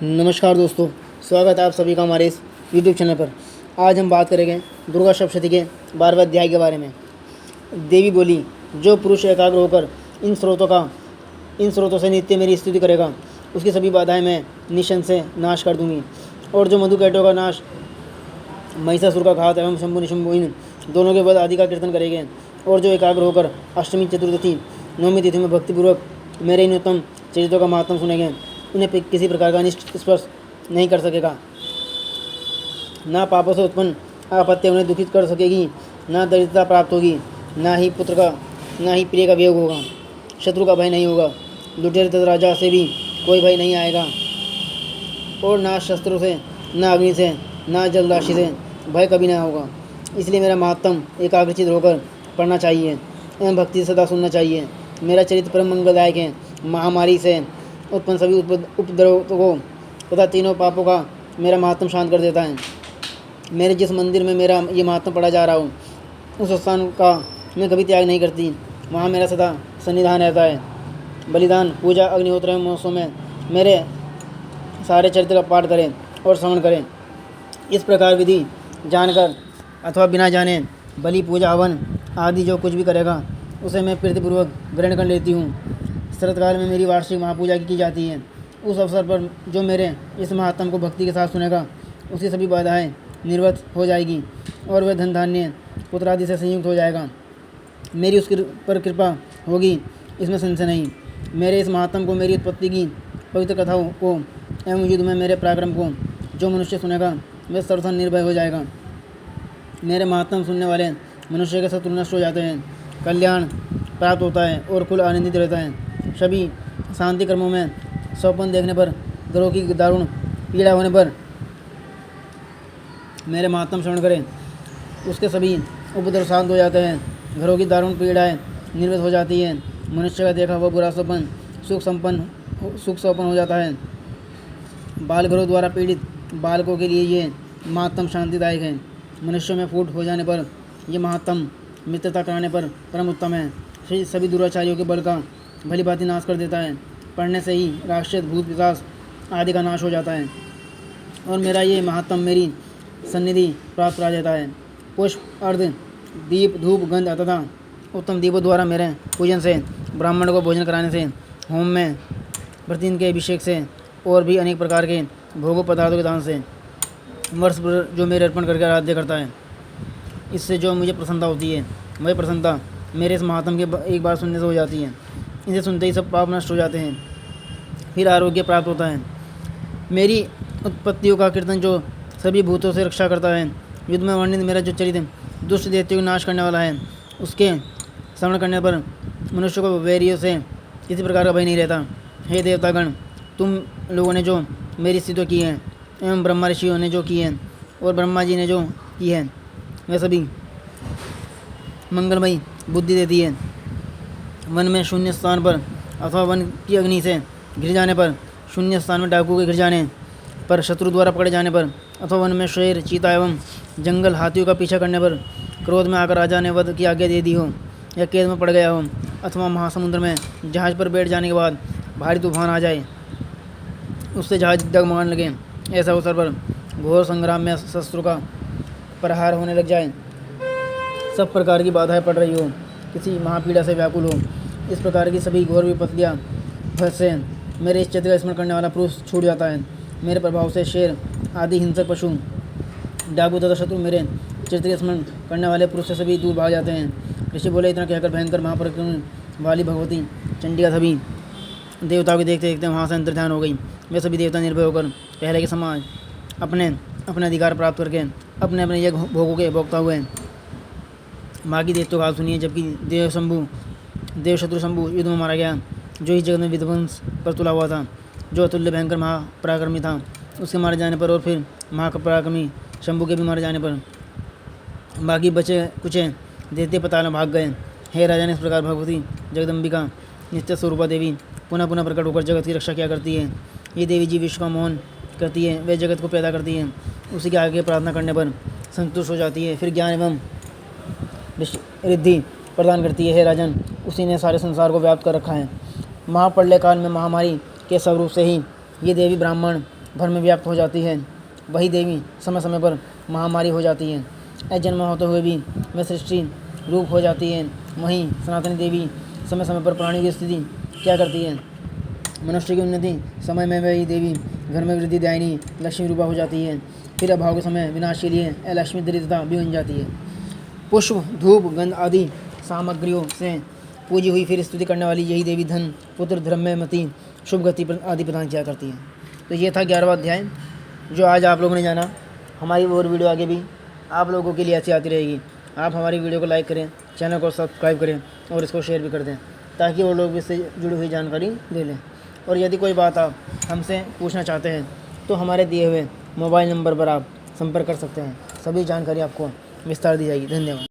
नमस्कार दोस्तों, स्वागत है आप सभी का हमारे इस यूट्यूब चैनल पर। आज हम बात करेंगे दुर्गा सप्तशती के 12वें अध्याय के बारे में। देवी बोली, जो पुरुष एकाग्र होकर इन स्रोतों से नित्य मेरी स्तुति करेगा, उसकी सभी बाधाएं मैं निशन से नाश कर दूंगी। और जो मधुकैटों का नाश, महिषासुर का घात एवं शंभु निशंभु इन दोनों के वध आदि का कीर्तन करेंगे, और जो एकाग्र होकर अष्टमी, चतुर्दशी, नवमी तिथि में भक्तिपूर्वक मेरे इन उत्तम चरित्रों का महात्म सुनेंगे, उन्हें किसी प्रकार का अनिष्ट स्पर्श नहीं कर सकेगा। ना पापों से उत्पन्न आपत्ति उन्हें दुखित कर सकेगी, ना दरिद्रता प्राप्त होगी, ना ही प्रिय का वियोग होगा, शत्रु का भय नहीं होगा, लुटेरे तथा राजा से भी कोई भय नहीं आएगा, और ना शस्त्रों से, ना अग्नि से, ना जलराशि से भय कभी ना होगा। इसलिए मेरा महात्म एकाग्रचित होकर पढ़ना चाहिए एवं भक्ति सदा सुनना चाहिए। मेरा चरित्र परम मंगलदायक है। महामारी से उत्पन्न सभी उपद्रवों को तथा तीनों पापों का मेरा महात्म शांत कर देता है। मेरे जिस मंदिर में मेरा ये महात्म पढ़ा जा रहा हूँ, उस स्थान का मैं कभी त्याग नहीं करती। वहाँ मेरा सदा सन्निधान रहता है। बलिदान, पूजा, अग्निहोत्र एवं महोत्सव में मेरे सारे चरित्र का पाठ करें और श्रवण करें। इस प्रकार विधि जानकर अथवा बिना जाने बलि, पूजा, हवन आदि जो कुछ भी करेगा, उसे मैं प्रीतिपूर्वक ग्रहण कर लेती हूँ। शरतकाल में मेरी वार्षिक महापूजा की जाती है। उस अवसर पर जो मेरे इस महात्म को भक्ति के साथ सुनेगा, उसकी सभी बाधाएं निर्वत हो जाएगी और वह धन धान्य पुत्र आदि से संयुक्त हो जाएगा। मेरी उसके पर कृपा होगी, इसमें संशय नहीं। मेरे इस महात्म को, मेरी उत्पत्ति की पवित्र कथाओं को एवं युद्ध में मेरे पराक्रम को जो मनुष्य सुनेगा, वह सर्वथा निर्भय हो जाएगा। मेरे महात्म सुनने वाले मनुष्य के शत्रु नष्ट हो जाते हैं, कल्याण प्राप्त होता है और कुल आनंदित रहता है। सभी शांति कर्मों में सौपन देखने पर, ग्रहों की दारुण पीड़ा होने पर मेरे महात्म श्रवण करें, उसके सभी उपद्रव शांत हो जाते हैं। घरों की दारुण पीड़ाएं निर्वृत्त हो जाती है। मनुष्य का देखा हुआ बुरा सपन सुख सौपन हो जाता है। बाल ग्रहों द्वारा पीड़ित बालकों के लिए ये महात्म शांतिदायक है। मनुष्यों में फूट हो जाने पर यह महात्म मित्रता कराने पर परम उत्तम है। सभी दुराचारियों के बल का भली भांति नाश कर देता है। पढ़ने से ही राक्षस, भूत, पिशाच आदि का नाश हो जाता है और मेरा ये महात्म मेरी सन्निधि प्राप्त करा देता है। पुष्प, अर्ध, दीप, धूप, गंध तथा उत्तम दीपों द्वारा मेरे पूजन से, ब्राह्मण को भोजन कराने से, होम में प्रतिदिन के अभिषेक से और भी अनेक प्रकार के भोगों पदार्थों के दान से वर्ष भर जो मेरे अर्पण करके आराध्य करता है, इससे जो मुझे प्रसन्नता होती है, वही प्रसन्नता मेरे इस महात्म के एक बार सुनने से हो जाती है। इसे सुनते ही सब पाप नष्ट हो जाते हैं, फिर आरोग्य प्राप्त होता है। मेरी उत्पत्तियों का कीर्तन जो सभी भूतों से रक्षा करता है, युद्ध में वर्णित मेरा जो चरित्र दुष्ट दैत्यों को नाश करने वाला है, उसके श्रवण करने पर मनुष्य को वैरियों से किसी प्रकार का भय नहीं रहता। हे देवतागण, तुम लोगों ने जो मेरी स्तुति की है एवं ब्रह्मा ऋषियों ने जो की है और ब्रह्मा जी ने जो की है, वह सभी मंगलमयी बुद्धि देती है। वन में शून्य स्थान पर अथवा वन की अग्नि से घिर जाने पर, शून्य स्थान में डाकू के घिर जाने पर, शत्रु द्वारा पकड़े जाने पर, अथवा वन में शेर, चीता एवं जंगल हाथियों का पीछा करने पर, क्रोध में आकर राजा ने वध की आज्ञा दे दी हो या कैद में पड़ गया हो, अथवा महासमुद्र में जहाज़ पर बैठ जाने के बाद भारी तूफान आ जाए, उससे जहाज़ डगमगाने लगे, ऐसा अवसर पर घोर संग्राम में शस्त्रों का प्रहार होने लग जाए, सब प्रकार की बाधाएं पड़ रही हो, किसी महापीड़ा से व्याकुल हो, इस प्रकार की सभी घोर विपत्तियाँ से मेरे इस चित्र का स्मरण करने वाला पुरुष छूट जाता है। मेरे प्रभाव से शेर आदि हिंसक पशु, डाकू तथा शत्रु मेरे चित्र का स्मरण करने वाले पुरुष से सभी दूर भाग जाते हैं। ऋषि बोले, इतना कहकर भयंकर महापराक्रम वाली भगवती चंडिका सभी देवताओं को देखते देखते वहाँ से अंतर्ध्यान हो गई। वे सभी देवता निर्भय होकर पहले के समान अपने अपने अधिकार प्राप्त करके अपने अपने यज्ञ भोगों के भोगता हुए बाकी दैत्यों का सुनिए। जबकि देवशत्रु शंभु युद्ध में मारा गया, जो इस जगत में विध्वंस पर तुला हुआ था, जो अतुल्य भयंकर महापराक्रमी था, उसके मारे जाने पर और फिर महापराक्रमी शंभु के भी मारे जाने पर बाकी बचे कुचे दैत्य पाताल में भाग गए। हे राजन, इस प्रकार भगवती जगदम्बिका नित्य स्वरूपा देवी पुनः पुनः प्रकट होकर जगत की रक्षा किया करती है। ये देवी जी विश्व का मोहन करती है, वे जगत को पैदा करती है, उसी के आगे प्रार्थना करने पर संतुष्ट हो जाती है, फिर ज्ञान एवं रिद्धि प्रदान करती है। हे राजन, उसी ने सारे संसार को व्याप्त कर रखा है। महाप्रलय काल में महामारी के स्वरूप से ही ये देवी ब्राह्मण भर में व्याप्त हो जाती है। वही देवी समय समय पर महामारी हो जाती है। अजन्मा होते हुए भी वह सृष्टि रूप हो जाती है। वहीं सनातनी देवी समय समय पर प्राणी की स्थिति क्या करती है? मनुष्य की उन्नति समय में वही देवी घर में वृद्धि दायिनी लक्ष्मी रूपा हो जाती है। फिर अभाव के समय विनाश के लिए अलक्ष्मी दरिद्रता भी बन जाती है। पुष्प धूप गंध आदि सामग्रियों से पूजी हुई फिर स्तुति करने वाली यही देवी धन पुत्र धर्ममति शुभ गति आदि प्रदान किया करती है। तो ये था 11वां अध्याय जो आज आप लोगों ने जाना। हमारी और वीडियो आगे भी आप लोगों के लिए ऐसी आती रहेगी। आप हमारी वीडियो को लाइक करें, चैनल को सब्सक्राइब करें और इसको शेयर भी कर दें ताकि वो लोग इससे जुड़ी हुई जानकारी ले लें। और यदि कोई बात आप हमसे पूछना चाहते हैं तो हमारे दिए हुए मोबाइल नंबर पर आप संपर्क कर सकते हैं। सभी जानकारी आपको विस्तार दी जाएगी। धन्यवाद।